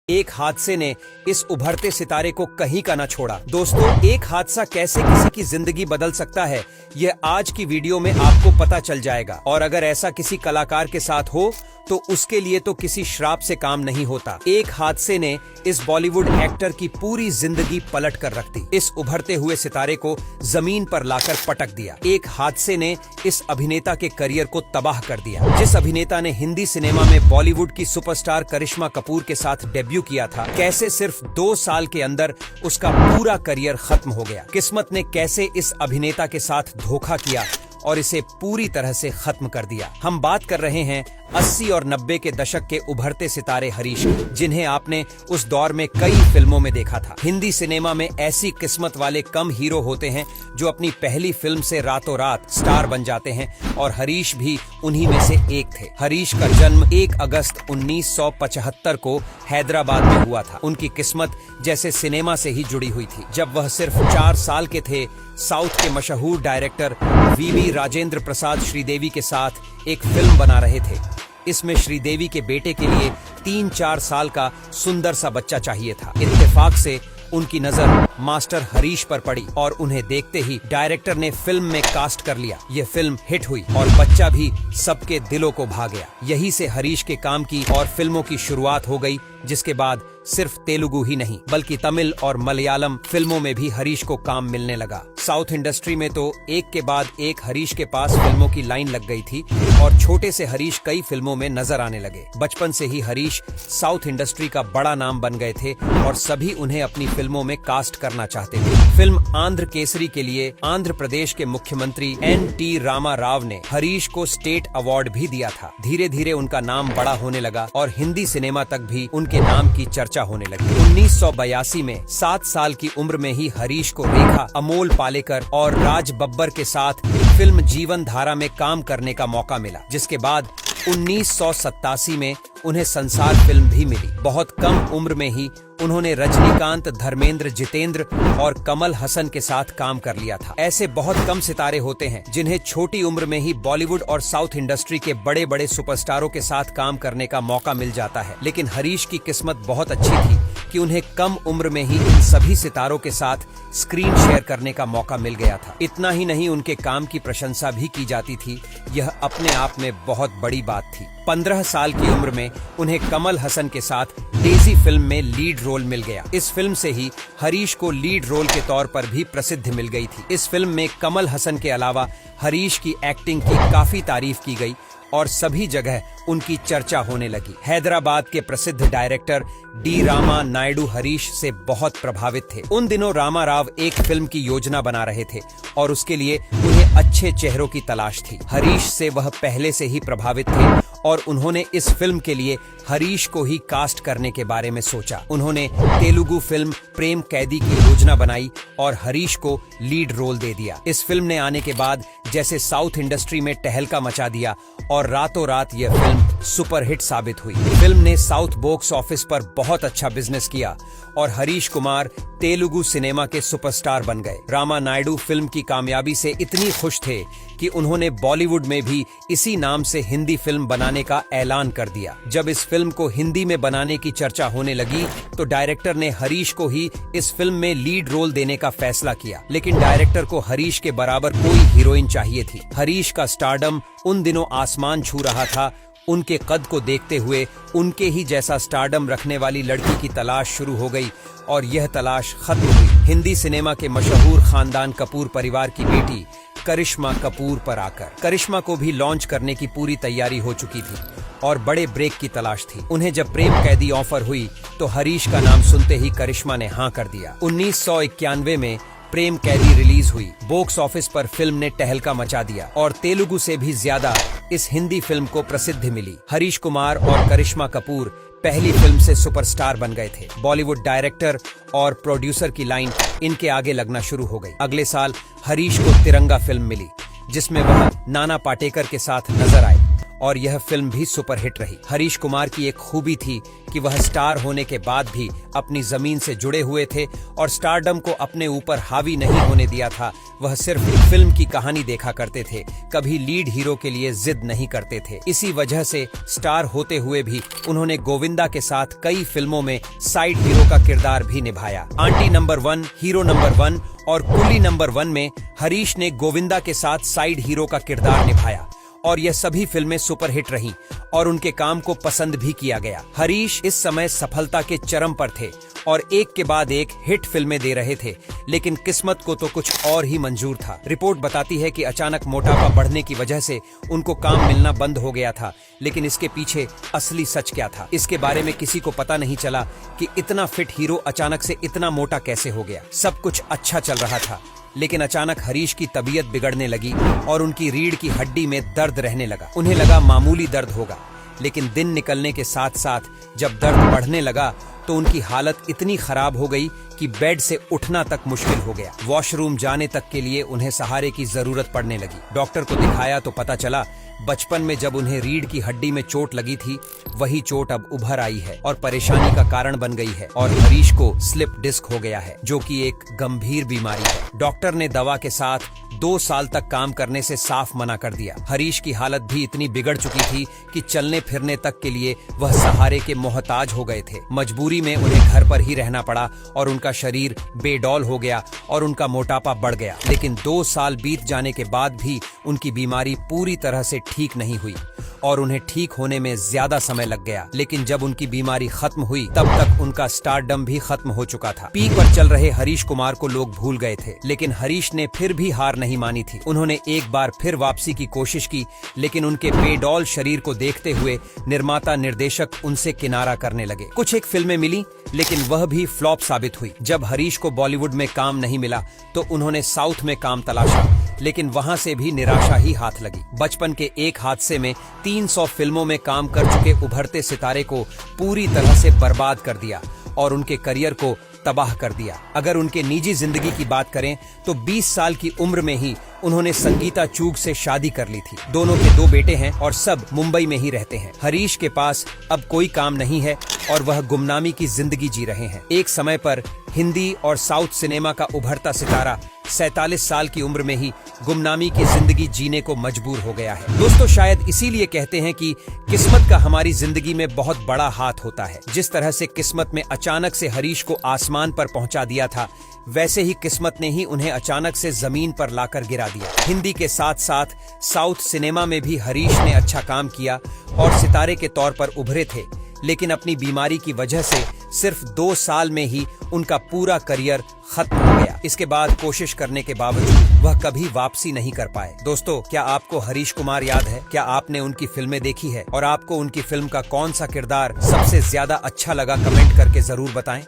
एक हादसे ने इस उभरते सितारे को कहीं का न छोड़ा। दोस्तों, एक हादसा कैसे किसी की जिंदगी बदल सकता है, यह आज की वीडियो में आपको पता चल जाएगा। और अगर ऐसा किसी कलाकार के साथ हो तो उसके लिए तो किसी श्राप से काम नहीं होता। एक हादसे ने इस बॉलीवुड एक्टर की पूरी जिंदगी पलट कर रख दी। इस उभरते हुए सितारे को जमीन पर लाकर पटक दिया। एक हादसे ने इस अभिनेता के करियर को तबाह कर दिया। जिस अभिनेता ने हिंदी सिनेमा में बॉलीवुड की सुपरस्टार करिश्मा कपूर के साथ डेब्यू किया था, कैसे सिर्फ 2 साल के अंदर उसका पूरा करियर खत्म हो गया। किस्मत ने कैसे इस अभिनेता के साथ धोखा किया और इसे पूरी तरह से खत्म कर दिया। हम बात कर रहे हैं 80 और 90 के दशक के उभरते सितारे हरीश, जिन्हें आपने उस दौर में कई फिल्मों में देखा था। हिंदी सिनेमा में ऐसी किस्मत वाले कम हीरो होते हैं जो अपनी पहली फिल्म से रातों रात स्टार बन जाते हैं, और हरीश भी उन्हीं में से एक थे। हरीश का जन्म 1 अगस्त 1975 को हैदराबाद में हुआ था। उनकी किस्मत जैसे सिनेमा से ही जुड़ी हुई थी। जब वह सिर्फ 4 साल के थे, साउथ के मशहूर डायरेक्टर वीवी राजेंद्र प्रसाद श्रीदेवी के साथ एक फिल्म बना रहे थे। इसमें श्रीदेवी के बेटे के लिए 3-4 साल का सुंदर सा बच्चा चाहिए था। इत्तेफाक से उनकी नजर मास्टर हरीश पर पड़ी और उन्हें देखते ही डायरेक्टर ने फिल्म में कास्ट कर लिया। यह फिल्म हिट हुई और बच्चा भी सबके दिलों को भा गया। यही से हरीश के काम की और फिल्मों की शुरुआत हो गई, जिसके बाद सिर्फ तेलुगु ही नहीं बल्कि तमिल और मलयालम फिल्मों में भी हरीश को काम मिलने लगा। साउथ इंडस्ट्री में तो एक के बाद एक हरीश के पास फिल्मों की लाइन लग गई थी और छोटे से हरीश कई फिल्मों में नजर आने लगे। बचपन से ही हरीश साउथ इंडस्ट्री का बड़ा नाम बन गए थे और सभी उन्हें अपनी फिल्मों में कास्ट करना चाहते थे। फिल्म आंध्र केसरी के लिए आंध्र प्रदेश के मुख्यमंत्री एन.टी. रामा राव ने हरीश को स्टेट अवार्ड भी दिया था। धीरे धीरे उनका नाम बड़ा होने लगा और हिंदी सिनेमा तक भी उनके नाम की चर्चा होने लगी। 1982 में 7 साल की उम्र में ही हरीश को रेखा, अमोल पालेकर और राज बब्बर के साथ फिल्म जीवन धारा में काम करने का मौका मिला, जिसके बाद 1987 में उन्हें संसार फिल्म भी मिली। बहुत कम उम्र में ही उन्होंने रजनीकांत, धर्मेंद्र, जितेंद्र और कमल हसन के साथ काम कर लिया था। ऐसे बहुत कम सितारे होते हैं जिन्हें छोटी उम्र में ही बॉलीवुड और साउथ इंडस्ट्री के बड़े बड़े सुपरस्टारों के साथ काम करने का मौका मिल जाता है। लेकिन हरीश की किस्मत बहुत अच्छी थी कि उन्हें कम उम्र में ही इन सभी सितारों के साथ स्क्रीन शेयर करने का मौका मिल गया था। इतना ही नहीं, उनके काम की प्रशंसा भी की जाती थी। यह अपने आप में बहुत बड़ी बात थी। 15 साल की उम्र में उन्हें कमल हसन के साथ डेजी फिल्म में लीड रोल मिल गया। इस फिल्म से ही हरीश को लीड रोल के तौर पर भी प्रसिद्धि मिल गई थी। इस फिल्म में कमल हसन के अलावा हरीश की एक्टिंग की काफी तारीफ की गई और सभी जगह उनकी चर्चा होने लगी। हैदराबाद के प्रसिद्ध डायरेक्टर डी रामा नायडू हरीश से बहुत प्रभावित थे। उन दिनों रामा राव एक फिल्म की योजना बना रहे थे और उसके लिए उन्हें अच्छे चेहरों की तलाश थी। हरीश से वह पहले से ही प्रभावित थे और उन्होंने इस फिल्म के लिए हरीश को ही कास्ट करने के बारे में सोचा। उन्होंने तेलुगु फिल्म प्रेम कैदी की योजना बनाई और हरीश को लीड रोल दे दिया। इस फिल्म ने आने के बाद जैसे साउथ इंडस्ट्री में टहलका मचा दिया और रातों रात यह फिल्म सुपरहिट साबित हुई। फिल्म ने साउथ बॉक्स ऑफिस पर बहुत अच्छा बिजनेस किया और हरीश कुमार तेलुगु सिनेमा के सुपरस्टार बन गए। रामा नायडू फिल्म की कामयाबी से इतनी खुश थे कि उन्होंने बॉलीवुड में भी इसी नाम से हिंदी फिल्म बनाने का ऐलान कर दिया। जब इस फिल्म को हिंदी में बनाने की चर्चा होने लगी तो डायरेक्टर ने हरीश को ही इस फिल्म में लीड रोल देने का फैसला किया। लेकिन डायरेक्टर को हरीश के बराबर कोई हीरोइन चाहिए थी। हरीश का स्टारडम उन दिनों आसमान छू रहा था। उनके कद को देखते हुए उनके ही जैसा स्टारडम रखने वाली लड़की की तलाश शुरू हो गई और यह तलाश खत्म हुई हिंदी सिनेमा के मशहूर खानदान कपूर परिवार की बेटी करिश्मा कपूर पर आकर। करिश्मा को भी लॉन्च करने की पूरी तैयारी हो चुकी थी और बड़े ब्रेक की तलाश थी। उन्हें जब प्रेम कैदी ऑफर हुई तो हरीश का नाम सुनते ही करिश्मा ने हाँ कर दिया। 1991 में प्रेम कैदी रिलीज हुई। बॉक्स ऑफिस पर फिल्म ने टहलका मचा दिया और तेलुगु से भी ज्यादा इस हिंदी फिल्म को प्रसिद्धि मिली। हरीश कुमार और करिश्मा कपूर पहली फिल्म से सुपरस्टार बन गए थे। बॉलीवुड डायरेक्टर और प्रोड्यूसर की लाइन इनके आगे लगना शुरू हो गई। अगले साल हरीश को तिरंगा फिल्म मिली, जिसमें वह नाना पाटेकर के साथ नजर आए और यह फिल्म भी सुपरहिट रही। हरीश कुमार की एक खूबी थी कि वह स्टार होने के बाद भी अपनी जमीन से जुड़े हुए थे और स्टारडम को अपने ऊपर हावी नहीं होने दिया था। वह सिर्फ फिल्म की कहानी देखा करते थे, कभी लीड हीरो के लिए जिद नहीं करते थे। इसी वजह से स्टार होते हुए भी उन्होंने गोविंदा के साथ कई फिल्मों में साइड हीरो का किरदार भी निभाया। आंटी नंबर 1, हीरो नंबर 1 और कुली नंबर 1 में हरीश ने गोविंदा के साथ साइड हीरो का किरदार निभाया और यह सभी फिल्में सुपरहिट रहीं और उनके काम को पसंद भी किया गया। हरीश इस समय सफलता के चरम पर थे और एक के बाद एक हिट फिल्में दे रहे थे, लेकिन किस्मत को तो कुछ और ही मंजूर था। रिपोर्ट बताती है कि अचानक मोटापा बढ़ने की वजह से उनको काम मिलना बंद हो गया था, लेकिन इसके पीछे असली सच क्या था, इसके बारे में किसी को पता नहीं चला कि इतना फिट हीरो अचानक से इतना मोटा कैसे हो गया। सब कुछ अच्छा चल रहा था, लेकिन अचानक हरीश की तबीयत बिगड़ने लगी और उनकी रीढ़ की हड्डी में दर्द रहने लगा। उन्हें लगा मामूली दर्द होगा, लेकिन दिन निकलने के साथ साथ जब दर्द बढ़ने लगा तो उनकी हालत इतनी खराब हो गई कि बेड से उठना तक मुश्किल हो गया। वॉशरूम जाने तक के लिए उन्हें सहारे की जरूरत पड़ने लगी। डॉक्टर को दिखाया तो पता चला बचपन में जब उन्हें रीढ़ की हड्डी में चोट लगी थी, वही चोट अब उभर आई है और परेशानी का कारण बन गई है और हरीश को स्लिप डिस्क हो गया है, जो कि एक गंभीर बीमारी है। डॉक्टर ने दवा के साथ 2 साल तक काम करने से साफ मना कर दिया। हरीश की हालत भी इतनी बिगड़ चुकी थी कि चलने फिरने तक के लिए वह सहारे के मोहताज हो गए थे। मजबूरी में उन्हें घर पर ही रहना पड़ा और उनका शरीर बेडौल हो गया और उनका मोटापा बढ़ गया। लेकिन 2 साल बीत जाने के बाद भी उनकी बीमारी पूरी तरह से ठीक नहीं हुई और उन्हें ठीक होने में ज्यादा समय लग गया। लेकिन जब उनकी बीमारी खत्म हुई तब तक उनका स्टारडम भी खत्म हो चुका था। पीक पर चल रहे हरीश कुमार को लोग भूल गए थे, लेकिन हरीश ने फिर भी हार नहीं मानी थी। उन्होंने एक बार फिर वापसी की कोशिश की, लेकिन उनके बेडौल शरीर को देखते हुए निर्माता निर्देशक उनसे किनारा करने लगे। कुछ एक फिल्में मिली, लेकिन वह भी फ्लॉप साबित हुई। जब हरीश को बॉलीवुड में काम नहीं मिला तो उन्होंने साउथ में काम तलाशा, लेकिन वहां से भी निराशा ही हाथ लगी। बचपन के एक हादसे में 300 फिल्मों में काम कर चुके उभरते सितारे को पूरी तरह से बर्बाद कर दिया और उनके करियर को तबाह कर दिया। अगर उनके निजी जिंदगी की बात करें तो 20 साल की उम्र में ही उन्होंने संगीता चूग से शादी कर ली थी। दोनों के 2 बेटे हैं और सब मुंबई में ही रहते हैं। हरीश के पास अब कोई काम नहीं है और वह गुमनामी की जिंदगी जी रहे हैं। एक समय पर हिंदी और साउथ सिनेमा का उभरता सितारा 47 साल की उम्र में ही गुमनामी की जिंदगी जीने को मजबूर हो गया है। दोस्तों, शायद इसीलिए कहते हैं कि किस्मत का हमारी जिंदगी में बहुत बड़ा हाथ होता है। जिस तरह से किस्मत में अचानक से हरीश को आसमान पर पहुंचा दिया था, वैसे ही किस्मत ने ही उन्हें अचानक से जमीन पर लाकर गिरा दिया। हिंदी के साथ साथ साउथ सिनेमा में भी हरीश ने अच्छा काम किया और सितारे के तौर पर उभरे थे, लेकिन अपनी बीमारी की वजह से सिर्फ 2 साल में ही उनका पूरा करियर खत्म हो गया। इसके बाद कोशिश करने के बावजूद वह कभी वापसी नहीं कर पाए। दोस्तों, क्या आपको हरीश कुमार याद है? क्या आपने उनकी फिल्में देखी है और आपको उनकी फिल्म का कौन सा किरदार सबसे ज्यादा अच्छा लगा? कमेंट करके जरूर बताएं।